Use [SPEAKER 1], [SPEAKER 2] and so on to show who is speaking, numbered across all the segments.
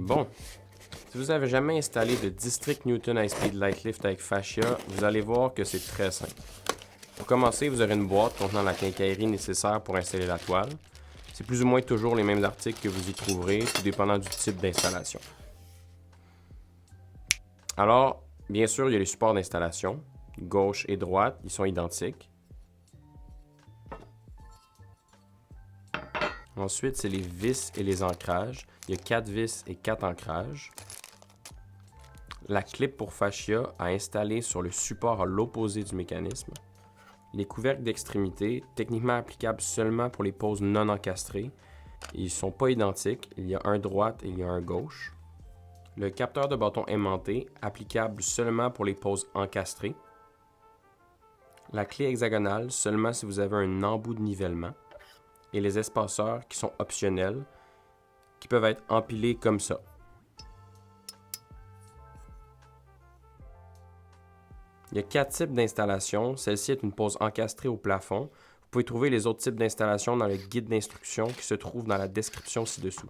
[SPEAKER 1] Bon, si vous n'avez jamais installé de District Newton High Speed Light Lift avec fascia, vous allez voir que c'est très simple. Pour commencer, vous aurez une boîte contenant la quincaillerie nécessaire pour installer la toile. C'est plus ou moins toujours les mêmes articles que vous y trouverez, tout dépendant du type d'installation. Alors, bien sûr, il y a les supports d'installation. Gauche et droite, ils sont identiques. Ensuite, c'est les vis et les ancrages. Il y a 4 vis et 4 ancrages. La clip pour fascia à installer sur le support à l'opposé du mécanisme. Les couvercles d'extrémité, techniquement applicables seulement pour les poses non encastrées. Ils ne sont pas identiques, il y a un droite et il y a un gauche. Le capteur de bâton aimanté, applicable seulement pour les poses encastrées. La clé hexagonale, seulement si vous avez un embout de nivellement. Et les espaceurs qui sont optionnels, qui peuvent être empilés comme ça. Il y a 4 types d'installation. Celle-ci est une pose encastrée au plafond. Vous pouvez trouver les autres types d'installation dans le guide d'instruction qui se trouve dans la description ci-dessous.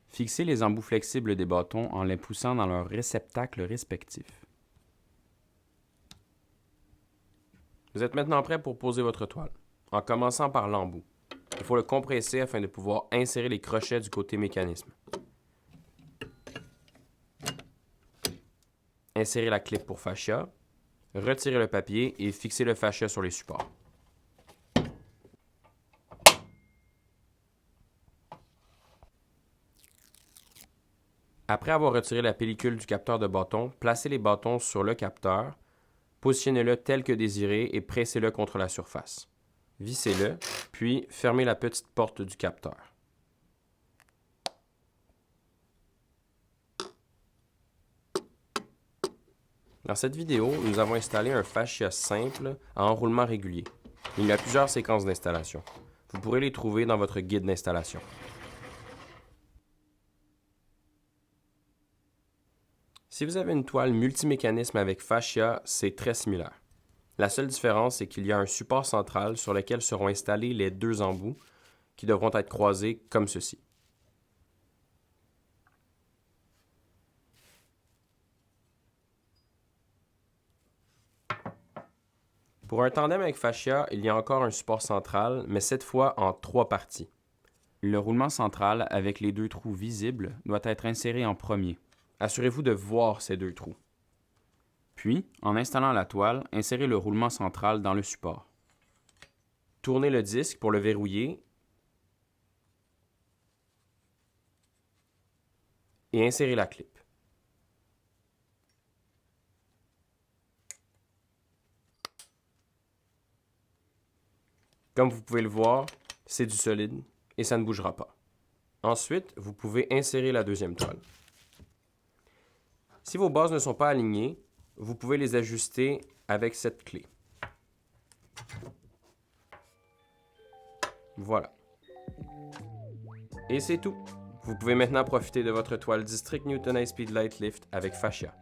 [SPEAKER 2] Fixez les embouts flexibles des bâtons en les poussant dans leurs réceptacles respectifs.
[SPEAKER 1] Vous êtes maintenant prêt pour poser votre toile, en commençant par l'embout. Il faut le compresser afin de pouvoir insérer les crochets du côté mécanisme. Insérez la clip pour fascia, retirez le papier et fixez le fascia sur les supports. Après avoir retiré la pellicule du capteur de bâton, placez les bâtons sur le capteur, positionnez-le tel que désiré et pressez-le contre la surface. Vissez-le, puis fermez la petite porte du capteur. Dans cette vidéo, nous avons installé un fascia simple à enroulement régulier. Il y a plusieurs séquences d'installation. Vous pourrez les trouver dans votre guide d'installation. Si vous avez une toile multimécanisme avec fascia, c'est très similaire. La seule différence, c'est qu'il y a un support central sur lequel seront installés les 2 embouts qui devront être croisés comme ceci. Pour un tandem avec fascia, il y a encore un support central, mais cette fois en 3 parties.
[SPEAKER 2] Le roulement central avec les 2 trous visibles doit être inséré en premier.
[SPEAKER 1] Assurez-vous de voir ces 2 trous.
[SPEAKER 2] Puis, en installant la toile, insérez le roulement central dans le support.
[SPEAKER 1] Tournez le disque pour le verrouiller et insérez la clip. Comme vous pouvez le voir, c'est du solide et ça ne bougera pas. Ensuite, vous pouvez insérer la deuxième toile. Si vos bases ne sont pas alignées, vous pouvez les ajuster avec cette clé. Voilà. Et c'est tout. Vous pouvez maintenant profiter de votre toile District Newton High Speed Light Lift avec fascia.